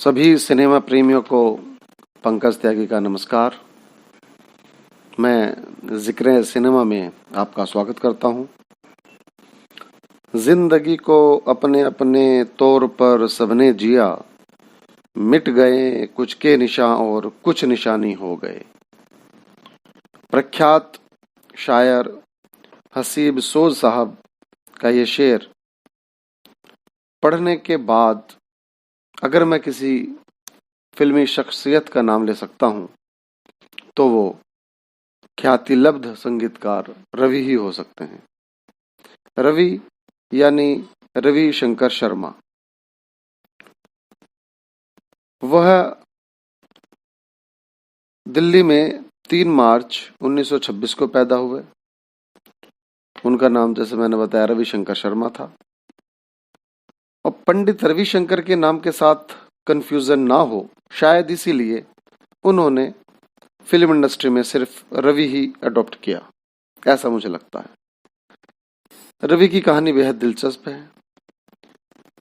सभी सिनेमा प्रेमियों को पंकज त्यागी का नमस्कार। मैं जिक्र सिनेमा में आपका स्वागत करता हूं। जिंदगी को अपने अपने तौर पर सबने जिया, मिट गए कुछ के निशान और कुछ निशानी हो गए। प्रख्यात शायर हसीब सोज साहब का ये शेर पढ़ने के बाद अगर मैं किसी फिल्मी शख्सियत का नाम ले सकता हूं तो वो ख्यातिलब्ध संगीतकार रवि ही हो सकते हैं। रवि यानी रवि शंकर शर्मा। वह दिल्ली में 3 मार्च 1926 को पैदा हुए। उनका नाम जैसे मैंने बताया रवि शंकर शर्मा था। और पंडित रविशंकर के नाम के साथ कंफ्यूजन ना हो, शायद इसीलिए उन्होंने फिल्म इंडस्ट्री में सिर्फ रवि ही अडॉप्ट किया, ऐसा मुझे लगता है। रवि की कहानी बेहद दिलचस्प है।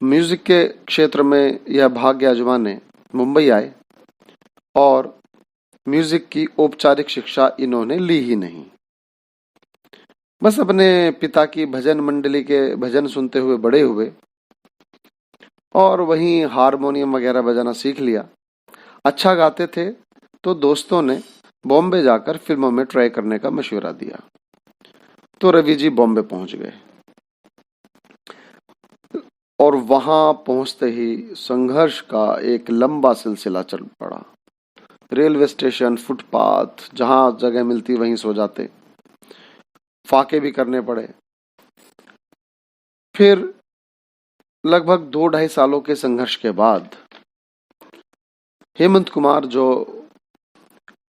म्यूजिक के क्षेत्र में यह भाग्य आजमाने मुंबई आए और म्यूजिक की औपचारिक शिक्षा इन्होंने ली ही नहीं। बस अपने पिता की भजन मंडली के भजन सुनते हुए बड़े हुए और वहीं हारमोनियम वगैरह बजाना सीख लिया। अच्छा गाते थे तो दोस्तों ने बॉम्बे जाकर फिल्मों में ट्राई करने का मशवरा दिया, तो रवि जी बॉम्बे पहुंच गए और वहां पहुंचते ही संघर्ष का एक लंबा सिलसिला चल पड़ा। रेलवे स्टेशन, फुटपाथ, जहां जगह मिलती वहीं सो जाते, फाके भी करने पड़े। फिर लगभग 2-2.5 सालों के संघर्ष के बाद हेमंत कुमार, जो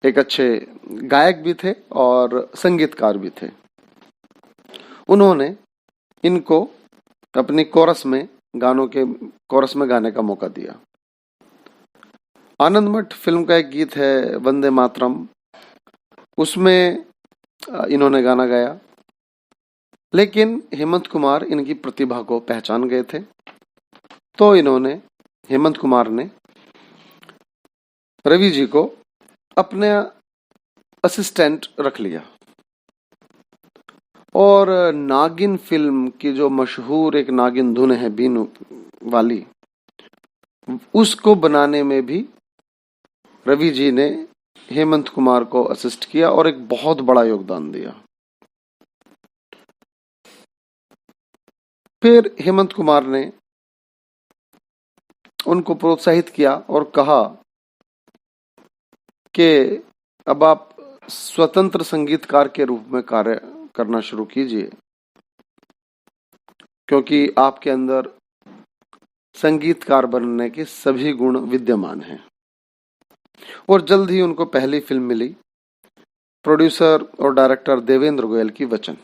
एक अच्छे गायक भी थे और संगीतकार भी थे, उन्होंने इनको अपनी कोरस में गाने का मौका दिया। आनंद मठ फिल्म का एक गीत है वंदे मातरम, उसमें इन्होंने गाना गाया। लेकिन हेमंत कुमार इनकी प्रतिभा को पहचान गए थे, तो हेमंत कुमार ने रवि जी को अपने असिस्टेंट रख लिया और नागिन फिल्म की जो मशहूर एक नागिन धुन है बीनू वाली, उसको बनाने में भी रवि जी ने हेमंत कुमार को असिस्ट किया और एक बहुत बड़ा योगदान दिया। फिर हेमंत कुमार ने उनको प्रोत्साहित किया और कहा कि अब आप स्वतंत्र संगीतकार के रूप में कार्य करना शुरू कीजिए, क्योंकि आपके अंदर संगीतकार बनने के सभी गुण विद्यमान हैं। और जल्द ही उनको पहली फिल्म मिली, प्रोड्यूसर और डायरेक्टर देवेंद्र गोयल की वचन।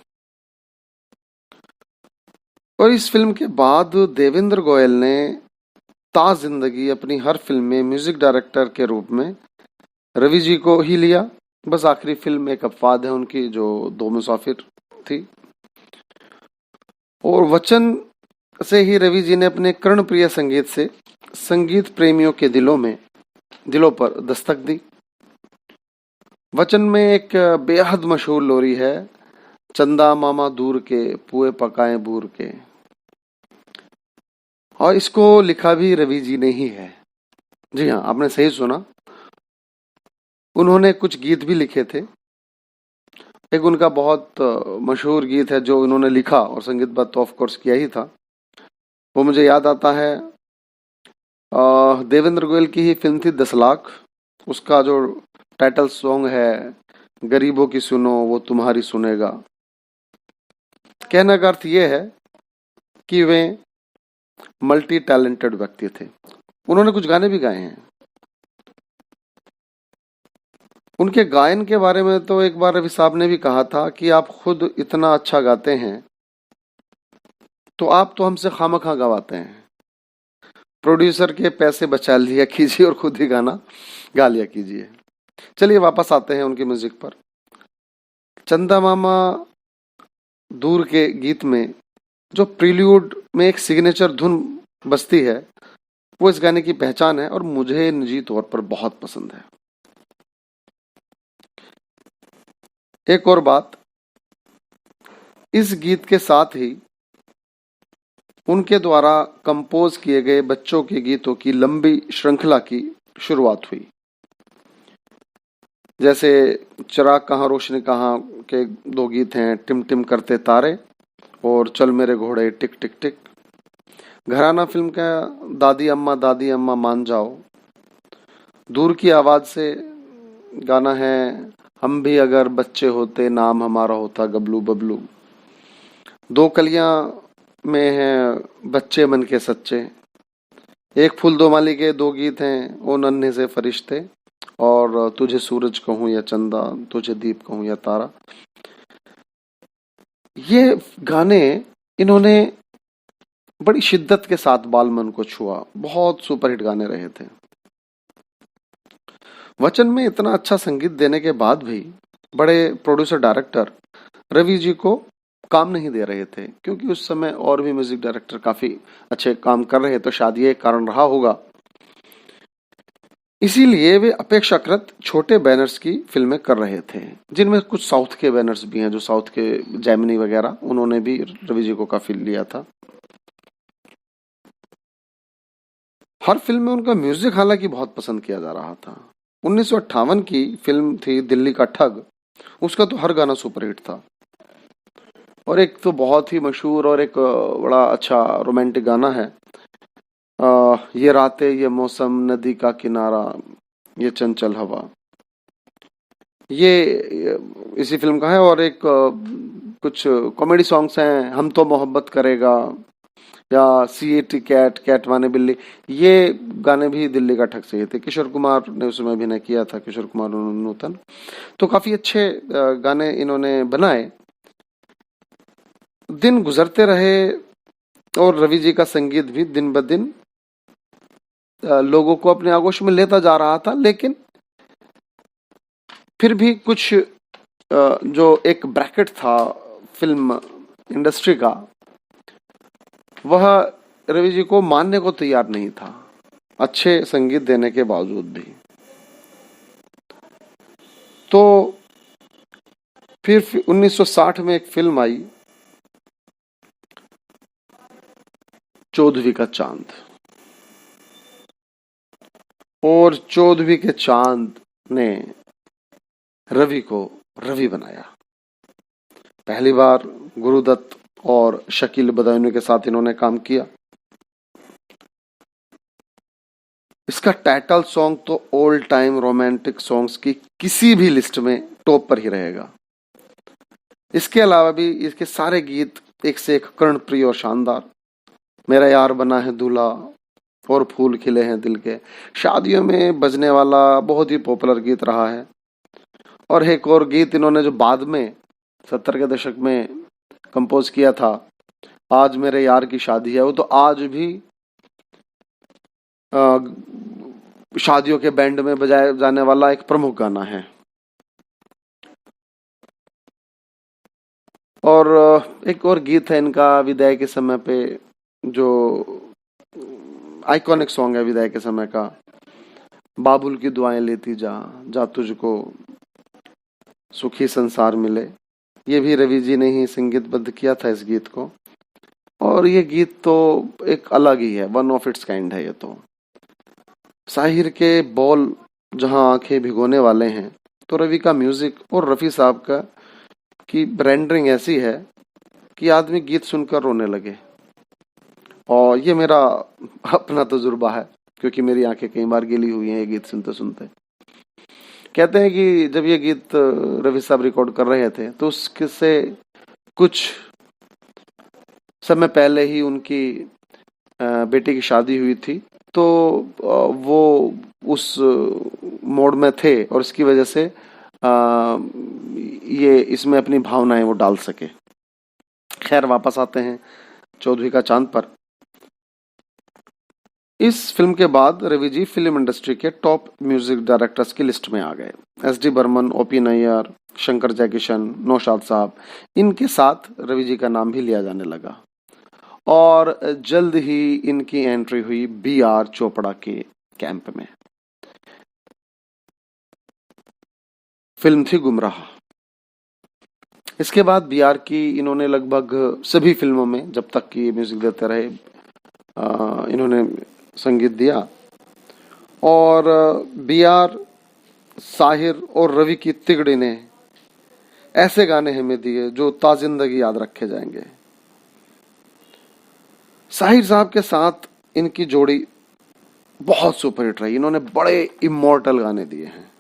और इस फिल्म के बाद देवेंद्र गोयल ने ता जिंदगी अपनी हर फिल्म में म्यूजिक डायरेक्टर के रूप में रवि जी को ही लिया। बस आखिरी फिल्म एक अपवाद है उनकी, जो दो मुसाफिर थी। और वचन से ही रवि जी ने अपने कर्णप्रिय संगीत से संगीत प्रेमियों के दिलों पर दस्तक दी। वचन में एक बेहद मशहूर लोरी है, चंदा मामा दूर के पुए पकाए बूर के, और इसको लिखा भी रवि जी ने ही है। जी हाँ, आपने सही सुना, उन्होंने कुछ गीत भी लिखे थे। एक उनका बहुत मशहूर गीत है जो उन्होंने लिखा और संगीतबद्ध तो ऑफ कोर्स किया ही था। वो मुझे याद आता है, देवेंद्र गोयल की ही फिल्म थी 10 लाख, उसका जो टाइटल सॉन्ग है गरीबों की सुनो वो तुम्हारी सुनेगा। कहने का अर्थ ये है कि वे मल्टी टैलेंटेड व्यक्ति थे। उन्होंने कुछ गाने भी गाए हैं। उनके गायन के बारे में तो एक बार रवि साहब ने भी कहा था कि आप खुद इतना अच्छा गाते हैं तो आप तो हमसे खामखा गवाते हैं, प्रोड्यूसर के पैसे बचा लिया कीजिए और खुद ही गाना गा लिया कीजिए। चलिए वापस आते हैं उनकी म्यूजिक पर। चंदा मामा दूर के गीत में जो प्रील्यूड में एक सिग्नेचर धुन बजती है, वो इस गाने की पहचान है और मुझे निजी तौर पर बहुत पसंद है। एक और बात, इस गीत के साथ ही उनके द्वारा कंपोज किए गए बच्चों के गीतों की लंबी श्रृंखला की शुरुआत हुई। जैसे चिराग कहाँ रोशनी कहाँ के दो गीत हैं, टिम टिम करते तारे और चल मेरे घोड़े टिक टिक टिक। घराना फिल्म का दादी अम्मा मान जाओ। दूर की आवाज से गाना है हम भी अगर बच्चे होते नाम हमारा होता गबलू बबलू। दो कलियां में हैं बच्चे मन के सच्चे। एक फूल दो माली के दो गीत हैं, ओ नन्हे से फरिश्ते और तुझे सूरज कहूं या चंदा, तुझे दीप कहूं या तारा। ये गाने इन्होंने बड़ी शिद्दत के साथ बाल मन को छुआ, बहुत सुपरहिट गाने रहे थे। वचन में इतना अच्छा संगीत देने के बाद भी बड़े प्रोड्यूसर डायरेक्टर रवि जी को काम नहीं दे रहे थे, क्योंकि उस समय और भी म्यूजिक डायरेक्टर काफी अच्छे काम कर रहे, तो शायद ये कारण रहा होगा। इसीलिए वे अपेक्षाकृत छोटे बैनर्स की फिल्में कर रहे थे, जिनमें कुछ साउथ के बैनर्स भी हैं, जो साउथ के जैमिनी वगैरह, उन्होंने भी रवि जी को काफी लिया था। हर फिल्म में उनका म्यूजिक हालांकि बहुत पसंद किया जा रहा था। 1958 की फिल्म थी दिल्ली का ठग, उसका तो हर गाना सुपरहिट था। और एक तो बहुत ही मशहूर और एक बड़ा अच्छा रोमांटिक गाना है, ये रातें ये मौसम नदी का किनारा ये चंचल हवा, ये इसी फिल्म का है। और एक कुछ कॉमेडी सॉन्ग्स हैं, हम तो मोहब्बत करेगा या CAT कैट कैट माने बिल्ली, ये गाने भी दिल्ली का ठग से ही थे। किशोर कुमार ने उसमें अभिनय किया था, किशोर कुमार और नूतन। तो काफी अच्छे गाने इन्होंने बनाए। दिन गुजरते रहे और रवि जी का संगीत भी दिन ब दिन लोगों को अपने आगोश में लेता जा रहा था, लेकिन फिर भी कुछ जो एक ब्रैकेट था फिल्म इंडस्ट्री का, वह रवि जी को मानने को तैयार नहीं था, अच्छे संगीत देने के बावजूद भी। तो फिर 1960 में एक फिल्म आई, चौदहवीं का चांद। और चौदहवीं के चांद ने रवि को रवि बनाया। पहली बार गुरुदत्त और शकील बदायूनी के साथ इन्होंने काम किया। इसका टाइटल सॉन्ग तो ऑल टाइम रोमांटिक सॉन्ग्स की किसी भी लिस्ट में टॉप पर ही रहेगा। इसके अलावा भी इसके सारे गीत एक से एक कर्णप्रिय और शानदार। मेरा यार बना है दूल्हा और फूल खिले हैं दिल के, शादियों में बजने वाला बहुत ही पॉपुलर गीत रहा है। और एक और गीत इन्होंने जो बाद में 70 के दशक में कंपोज किया था, आज मेरे यार की शादी है, वो तो आज भी शादियों के बैंड में बजाया जाने वाला एक प्रमुख गाना है। और एक और गीत है इनका विदाई के समय पे, जो आइकॉनिक सॉन्ग है विदाई के समय का, बाबुल की दुआएं लेती जा जा तुझको सुखी संसार मिले। ये भी रवि जी ने ही संगीतबद्ध किया था इस गीत को। और ये गीत तो एक अलग ही है, वन ऑफ इट्स काइंड है। ये तो साहिर के बॉल जहां आंखें भिगोने वाले हैं, तो रवि का म्यूजिक और रफी साहब का की ब्रांडिंग ऐसी है कि आदमी गीत सुनकर रोने लगे। और ये मेरा अपना तजुर्बा है, क्योंकि मेरी आंखें कई बार गीली हुई हैं ये गीत सुनते सुनते। कहते हैं कि जब ये गीत रवि साहब रिकॉर्ड कर रहे थे, तो उससे कुछ समय पहले ही उनकी बेटी की शादी हुई थी, तो वो उस मोड में थे और इसकी वजह से ये इसमें अपनी भावनाएं वो डाल सके। खैर, वापस आते हैं चौदहवीं का चांद पर। इस फिल्म के बाद रवि जी फिल्म इंडस्ट्री के टॉप म्यूजिक डायरेक्टर्स की लिस्ट में आ गए। SD बर्मन, OP नैयर, शंकर जयकिशन, नौशाद साहब, इनके साथ रवि जी का नाम भी लिया जाने लगा। और जल्द ही इनकी एंट्री हुई बी.आर. चोपड़ा के कैंप में। फिल्म थी गुमराह। इसके बाद बी.आर. की इन्होंने लगभग सभी फिल्मों में, जब तक कि म्यूजिक देते रहे, इन्होंने संगीत दिया। और बी.आर., साहिर और रवि की तिगड़ी ने ऐसे गाने हमें दिए जो ताजिंदगी याद रखे जाएंगे। साहिर साहब के साथ इनकी जोड़ी बहुत सुपरहिट रही। इन्होंने बड़े इमॉर्टल गाने दिए हैं।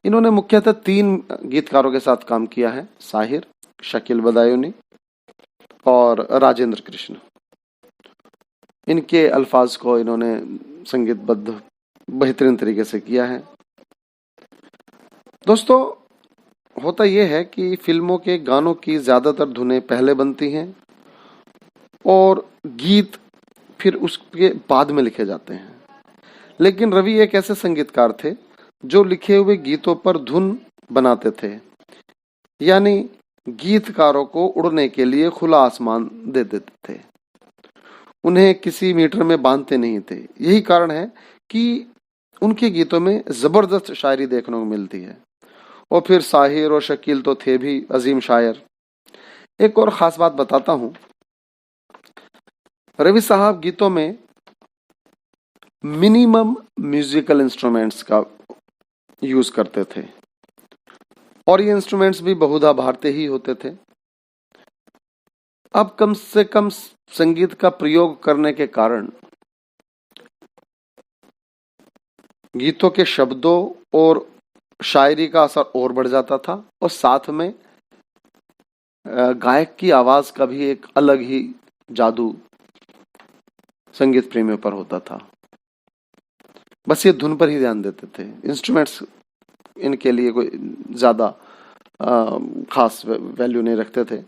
इन्होंने मुख्यतः 3 गीतकारों के साथ काम किया है, साहिर, शकील बदायूनी और राजेंद्र कृष्ण। इनके अल्फाज को इन्होंने संगीतबद्ध बेहतरीन तरीके से किया है। दोस्तों, होता यह है कि फिल्मों के गानों की ज्यादातर धुनें पहले बनती हैं और गीत फिर उसके बाद में लिखे जाते हैं। लेकिन रवि एक ऐसे संगीतकार थे जो लिखे हुए गीतों पर धुन बनाते थे, यानी गीतकारों को उड़ने के लिए खुला आसमान दे देते थे। उन्हें किसी मीटर में बांधते नहीं थे। यही कारण है कि उनके गीतों में जबरदस्त शायरी देखने को मिलती है। और फिर साहिर और शकील तो थे भी अजीम शायर। एक और खास बात बताता हूं, रवि साहब गीतों में मिनिमम म्यूजिकल इंस्ट्रूमेंट्स का यूज करते थे और ये इंस्ट्रूमेंट्स भी बहुधा भारतीय ही होते थे। अब कम से कम संगीत का प्रयोग करने के कारण गीतों के शब्दों और शायरी का असर और बढ़ जाता था और साथ में गायक की आवाज का भी एक अलग ही जादू संगीत प्रेमियों पर होता था। बस ये धुन पर ही ध्यान देते थे। इंस्ट्रूमेंट्स इनके लिए कोई ज्यादा खास वैल्यू नहीं रखते थे।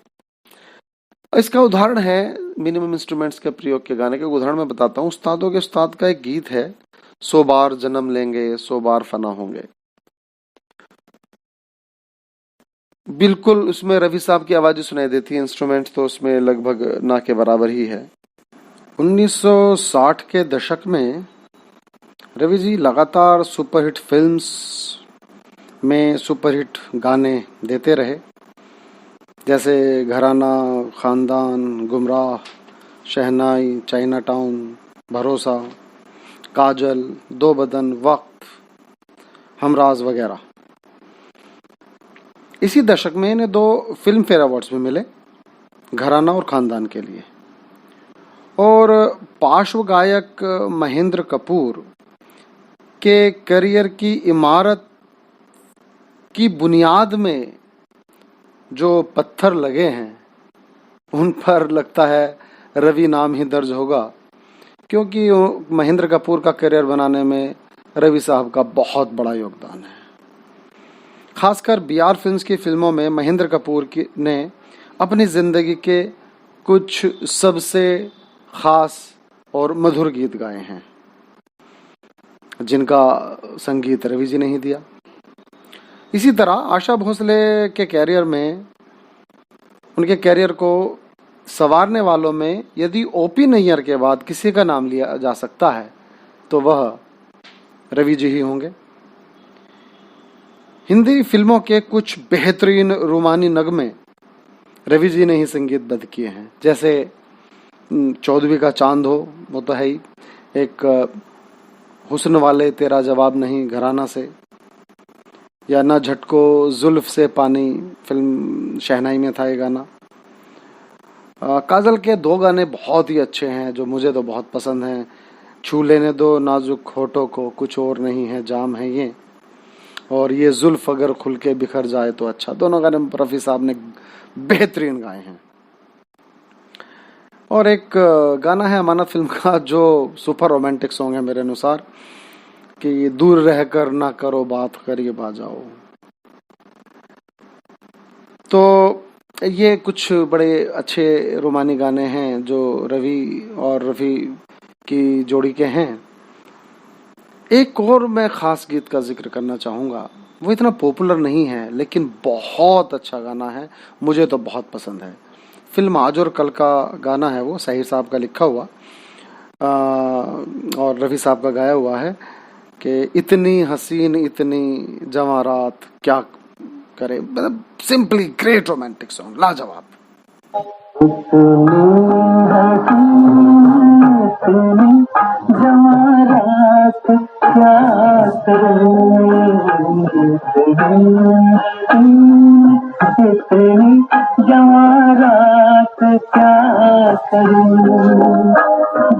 इसका उदाहरण है मिनिमम इंस्ट्रूमेंट्स के प्रयोग के गाने का उदाहरण मैं बताता हूँ। उस्तादों के उस्ताद का एक गीत है, 100 बार जन्म लेंगे 100 बार फना होंगे। बिल्कुल उसमें रवि साहब की आवाज सुनाई देती है, इंस्ट्रूमेंट तो उसमें लगभग ना के बराबर ही है। 1960 के दशक में रवि जी लगातार सुपरहिट फिल्म्स में सुपरहिट गाने देते रहे, जैसे घराना, खानदान, गुमराह, शहनाई, चाइना टाउन, भरोसा, काजल, दो बदन, वक्त, हमराज वगैरह। इसी दशक में इन्हें 2 फिल्म फेयर अवार्ड्स भी मिले, घराना और खानदान के लिए। और पार्श्व गायक महेंद्र कपूर के करियर की इमारत की बुनियाद में जो पत्थर लगे हैं उन पर लगता है रवि नाम ही दर्ज होगा, क्योंकि महेंद्र कपूर का करियर बनाने में रवि साहब का बहुत बड़ा योगदान है। खासकर बी.आर. फिल्म्स की फिल्मों में महेंद्र कपूर ने अपनी जिंदगी के कुछ सबसे खास और मधुर गीत गाए हैं, जिनका संगीत रवि जी ने ही दिया। इसी तरह आशा भोसले के कैरियर में, उनके कैरियर को संवारने वालों में यदि ओ.पी. नैयर के बाद किसी का नाम लिया जा सकता है तो वह रवि जी ही होंगे। हिंदी फिल्मों के कुछ बेहतरीन रूमानी नगमे रवि जी ने ही संगीतबद्ध किए हैं, जैसे 14वीं का चांद हो, वो तो है ही, एक हुस्न वाले तेरा जवाब नहीं घराना से, या ना झटको जुल्फ से पानी, फिल्म शहनाई में था ये गाना। काजल के 2 गाने बहुत ही अच्छे हैं जो मुझे तो बहुत पसंद हैं, छू लेने दो नाजुक होठों को, कुछ और नहीं है जाम है ये, और ये जुल्फ अगर खुल के बिखर जाए तो अच्छा। दोनों गाने रफी साहब ने बेहतरीन गाए हैं। और एक गाना है अमानत फिल्म का जो सुपर रोमांटिक सॉन्ग है मेरे अनुसार, कि दूर रहकर ना करो बात करीब आ जाओ। तो ये कुछ बड़े अच्छे रोमानी गाने हैं जो रवि और रफी की जोड़ी के हैं। एक और मैं खास गीत का जिक्र करना चाहूंगा, वो इतना पॉपुलर नहीं है लेकिन बहुत अच्छा गाना है, मुझे तो बहुत पसंद है। फिल्म आज और कल का गाना है, वो साहिर साहब का लिखा हुआ और रफ़ी साहब का गाया हुआ है कि इतनी हसीन इतनी जवां रात क्या करे, मतलब सिंपली ग्रेट रोमांटिक सॉन्ग, लाजवाब।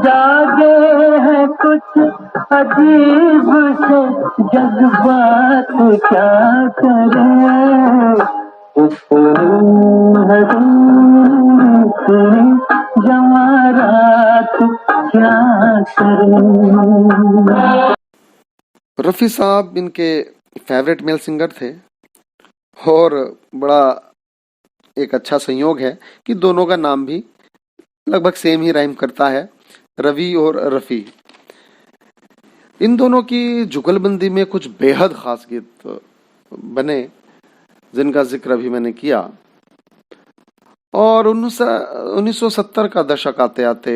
जागे है कुछ अजीब से जज्बात क्या करें, जमारात क्या करें। रफ़ी साहब इनके फेवरेट मेल सिंगर थे और बड़ा एक अच्छा संयोग है कि दोनों का नाम भी लगभग सेम ही राइम करता है, रवि और रफ़ी। इन दोनों की जुगलबंदी में कुछ बेहद खास गीत बने जिनका जिक्र अभी मैंने किया। और 1970 का दशक आते आते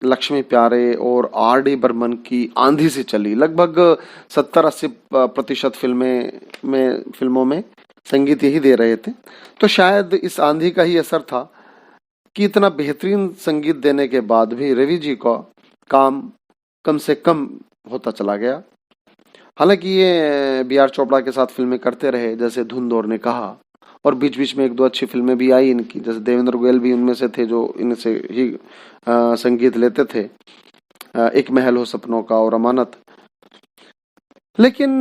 लक्ष्मी प्यारे और आर डी बर्मन की आंधी सी चली। लगभग 70-80% फिल्मों में संगीत यही दे रहे थे। तो शायद इस आंधी का ही असर था कि इतना बेहतरीन संगीत देने के बाद भी रवि जी का काम कम से कम होता चला गया। हालांकि ये बी आर चोपड़ा के साथ फिल्में करते रहे, जैसे धुंध और ने कहा, और बीच बीच में एक दो अच्छी फिल्में भी आई इनकी, जैसे देवेंद्र गोयल भी उनमें से थे जो इनसे ही संगीत लेते थे, एक महल हो सपनों का और अमानत। लेकिन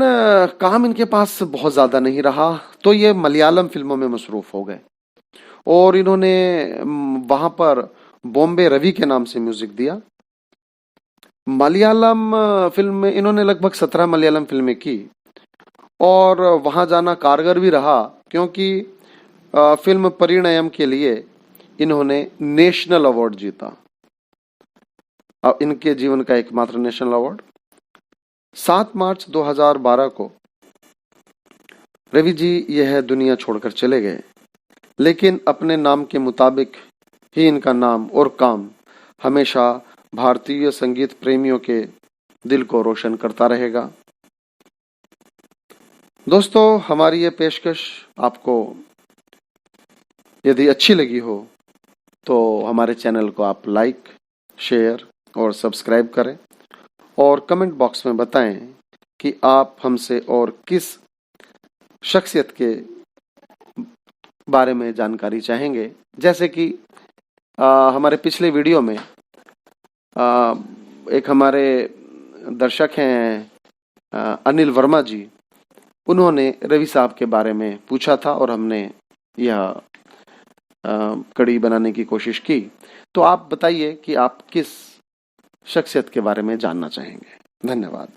काम इनके पास बहुत ज्यादा नहीं रहा, तो ये मलयालम फिल्मों में मसरूफ हो गए और इन्होंने वहां पर बॉम्बे रवि के नाम से म्यूजिक दिया। मलयालम फिल्म में इन्होंने लगभग 17 मलयालम फिल्में की और वहां जाना कारगर भी रहा, क्योंकि फिल्म परिणयम के लिए इन्होंने नेशनल अवार्ड जीता। अब इनके जीवन का एकमात्र नेशनल अवार्ड। 7 मार्च 2012 को रवि जी यह दुनिया छोड़कर चले गए, लेकिन अपने नाम के मुताबिक ही इनका नाम और काम हमेशा भारतीय संगीत प्रेमियों के दिल को रोशन करता रहेगा। दोस्तों, हमारी ये पेशकश आपको यदि अच्छी लगी हो तो हमारे चैनल को आप लाइक, शेयर और सब्सक्राइब करें और कमेंट बॉक्स में बताएं कि आप हमसे और किस शख्सियत के बारे में जानकारी चाहेंगे। जैसे कि हमारे पिछले वीडियो में एक हमारे दर्शक हैं अनिल वर्मा जी, उन्होंने रवि साहब के बारे में पूछा था और हमने यह कड़ी बनाने की कोशिश की। तो आप बताइए कि आप किस शख्सियत के बारे में जानना चाहेंगे। धन्यवाद।